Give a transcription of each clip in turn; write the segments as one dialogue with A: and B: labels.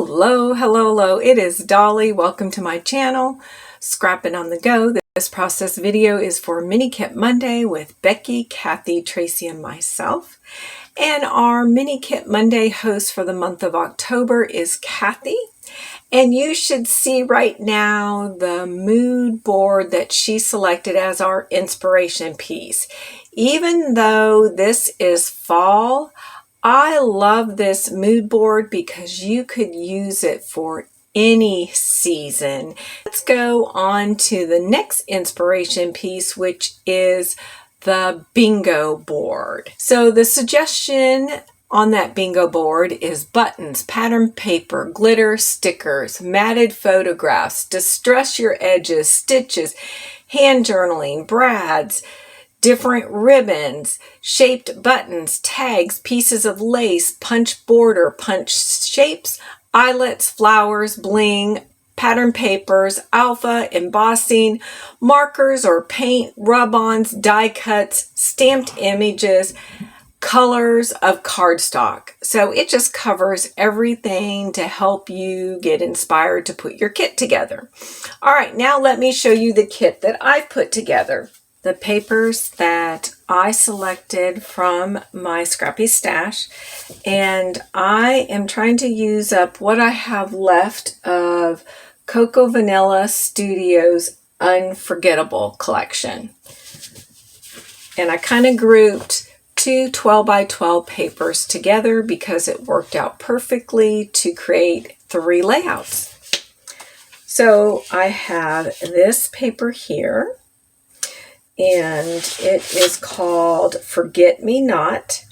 A: Hello. It is Dolly. Welcome to my channel, Scrapping on the Go. This process video is for Mini Kit Monday with Becky, Kathy, Tracy, and myself. And our Mini Kit Monday host for the month of October is Kathy. And you should see right now the mood board that she selected as our inspiration piece. Even though this is fall, I love this mood board because you could use it for any season. Let's go on to the next inspiration piece, which is the bingo board. So the suggestion on that bingo board is buttons, pattern paper, glitter, stickers, matted photographs, distress your edges, stitches, hand journaling, brads, different ribbons, shaped buttons, tags, pieces of lace, punch border, punch shapes, eyelets, flowers, bling, pattern papers, alpha, embossing, markers or paint, rub-ons, die cuts, stamped images, colors of cardstock. So it just covers everything to help you get inspired to put your kit together. All right, now let me show you the kit that I've put together. The papers that I selected from my scrappy stash, and I am trying to use up what I have left of Coco Vanilla Studios Unforgettable collection. And I kind of grouped two 12 by 12 papers together because it worked out perfectly to create 3 layouts. So I have this paper here, and it is called Forget Me Not.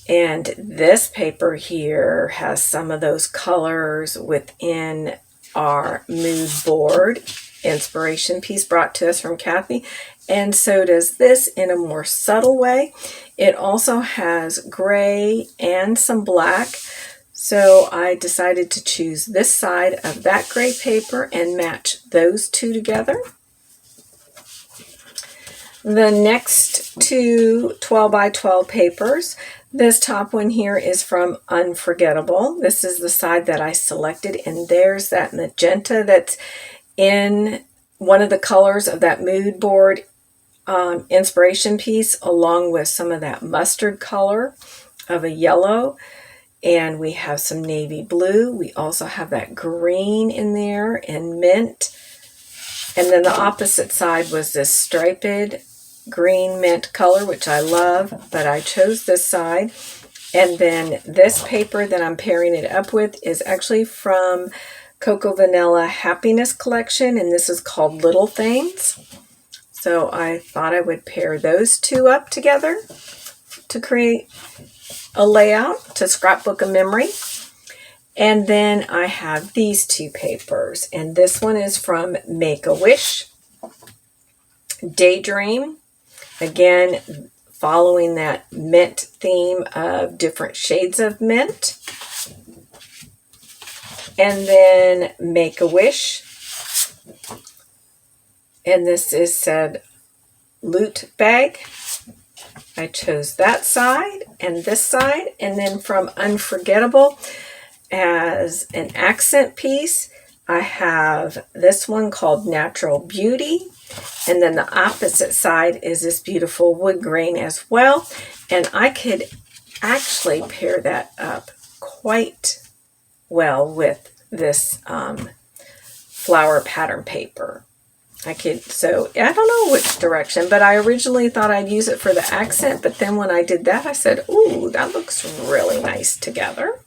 A: And this paper here has some of those colors within our mood board inspiration piece brought to us from Kathy. And so does this in a more subtle way. It also has gray and some black. So I decided to choose this side of that gray paper and match those two together. The next two 12 by 12 papers, this top one here is from Unforgettable. This is the side that I selected, and there's that magenta that's in one of the colors of that mood board inspiration piece, along with some of that mustard color of a yellow. And we have some navy blue. We also have that green in there and mint. And then the opposite side was this striped green mint color, which I love, but I chose this side. And then this paper that I'm pairing it up with is actually from Coco Vanilla Happiness Collection, and this is called Little Things. So I thought I would pair those two up together to create a layout to scrapbook a memory. And then I have these two papers, and this one is from Make-A-Wish Daydream. Again, following that mint theme of different shades of mint. And then Make-A-Wish. And this is said Loot Bag. I chose that side and this side. And then from Unforgettable, as an accent piece, I have this one called Natural Beauty. And then the opposite side is this beautiful wood grain as well. And I could actually pair that up quite well with this flower pattern paper. So I don't know which direction, but I originally thought I'd use it for the accent. But then when I did that, I said, ooh, that looks really nice together.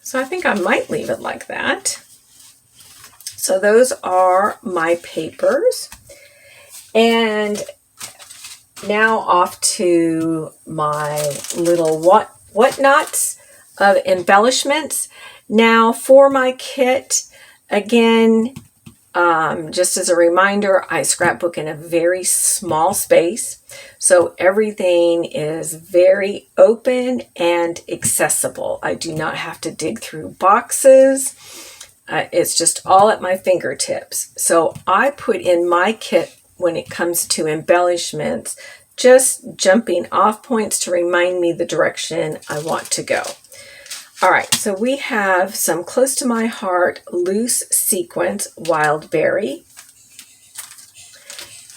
A: So I think I might leave it like that. So those are my papers. And now off to my little whatnots of embellishments. Now for my kit, again, just as a reminder, I scrapbook in a very small space. So everything is very open and accessible. I do not have to dig through boxes. It's just all at my fingertips. So I put in my kit when it comes to embellishments, just jumping off points to remind me the direction I want to go. All right, so we have some Close to My Heart Loose Sequence Wild Berry.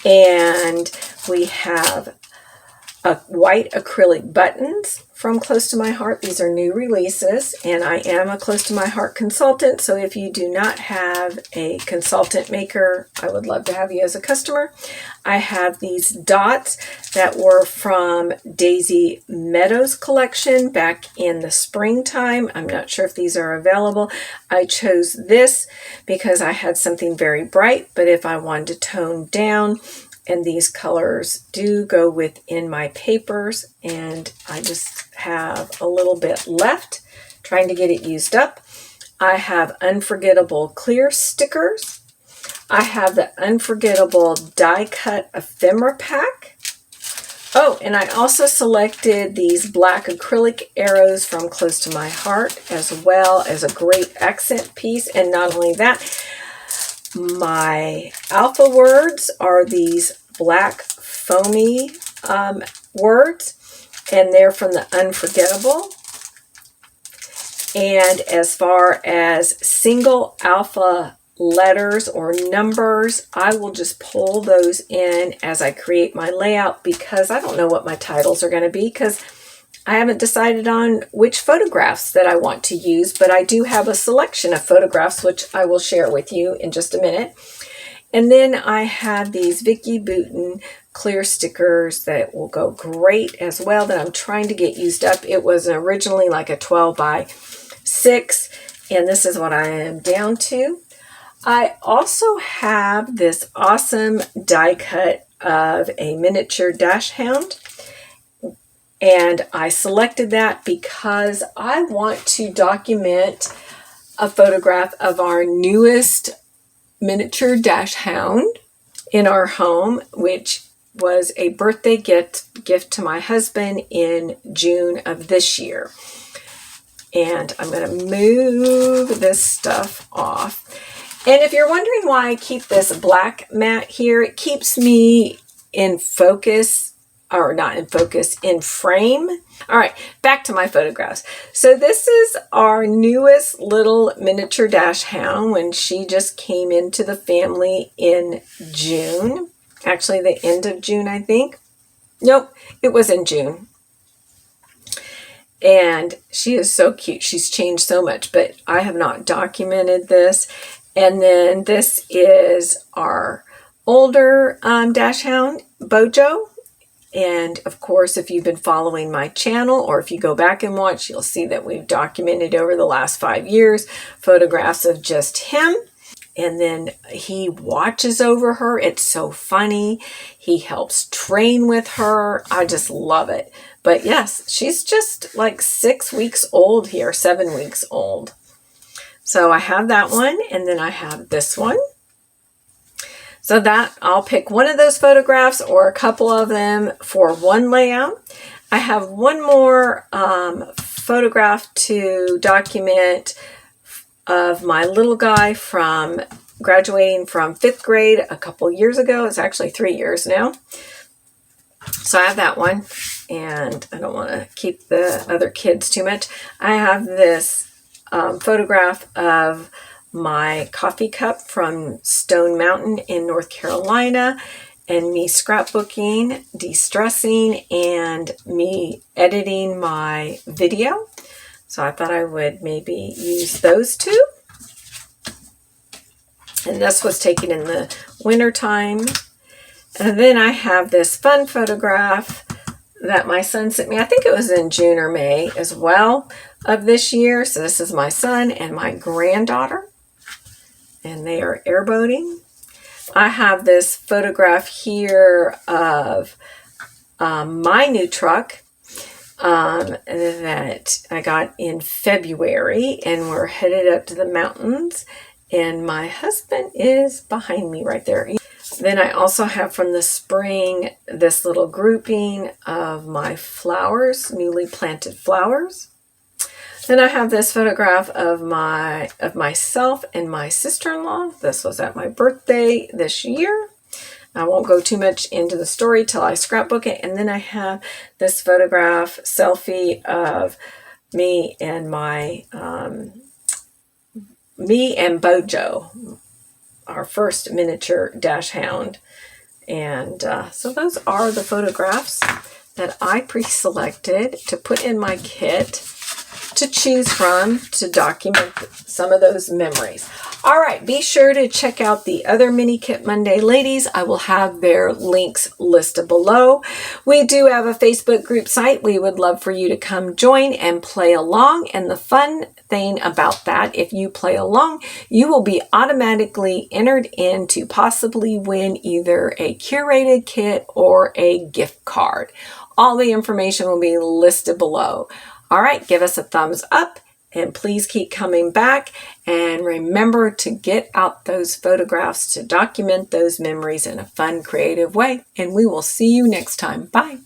A: And we have white acrylic buttons from Close to My Heart. These are new releases, and I am a Close to My Heart consultant, so if you do not have a consultant maker, I would love to have you as a customer. I have these dots that were from Daisy Meadows collection back in the springtime. I'm not sure if these are available. I chose this because I had something very bright, but if I wanted to tone down, and these colors do go within my papers, and I just have a little bit left, trying to get it used up. I have Unforgettable clear stickers. I have the Unforgettable die cut ephemera pack. Oh, and I also selected these black acrylic arrows from Close to My Heart, as well as a great accent piece. And not only that, my alpha words are these black foamy words, and they're from the Unforgettable. And as far as single alpha letters or numbers, I will just pull those in as I create my layout, because I don't know what my titles are going to be, because I haven't decided on which photographs that I want to use, but I do have a selection of photographs, which I will share with you in just a minute. And then I have these Vicky Bouton clear stickers that will go great as well, that I'm trying to get used up. It was originally like a 12 by 6, and this is what I am down to. I also have this awesome die cut of a miniature dash hound. And I selected that because I want to document a photograph of our newest miniature dash hound in our home, which was a birthday gift to my husband in June of this year. And I'm going to move this stuff off. And if you're wondering why I keep this black mat here, it keeps me in focus, or not in focus, in frame. All right, back to my photographs. So this is our newest little miniature dash hound when she just came into the family in June. Actually, the end of June, I think. Nope, it was in June. And she is so cute. She's changed so much, but I have not documented this. And then this is our older dash hound, Bojo. And of course, if you've been following my channel, or if you go back and watch, you'll see that we've documented over the last 5 years photographs of just him. And then he watches over her. It's so funny. He helps train with her. I just love it. But yes, she's just like 6 weeks old here, 7 weeks old. So I have that one, and then I have this one. So that I'll pick one of those photographs or a couple of them for one layout. I have one more photograph to document of my little guy from graduating from 5th grade a couple years ago. It's actually 3 years now. So I have that one, and I don't want to keep the other kids too much. I have this photograph of my coffee cup from Stone Mountain in North Carolina, and me scrapbooking, de-stressing, and me editing my video. So I thought I would maybe use those two. And this was taken in the winter time. And then I have this fun photograph that my son sent me. I think it was in June or May as well of this year. So this is my son and my granddaughter, and they are airboating. I have this photograph here of my new truck that I got in February, and we're headed up to the mountains, and my husband is behind me right there. Then I also have from the spring this little grouping of my flowers, newly planted flowers. Then I have this photograph of myself and my sister-in-law. This was at my birthday this year. I won't go too much into the story till I scrapbook it. And then I have this photograph selfie of me and my me and Bojo, our first miniature dash hound. And so those are the photographs that I pre-selected to put in my kit to choose from to document some of those memories. All right, be sure to check out the other Mini Kit Monday ladies. I will have their links listed below. We do have a Facebook group site. We would love for you to come join and play along. And the fun thing about that, if you play along, you will be automatically entered in to possibly win either a curated kit or a gift card. All the information will be listed below. All right, give us a thumbs up and please keep coming back. And remember to get out those photographs to document those memories in a fun, creative way. And we will see you next time. Bye.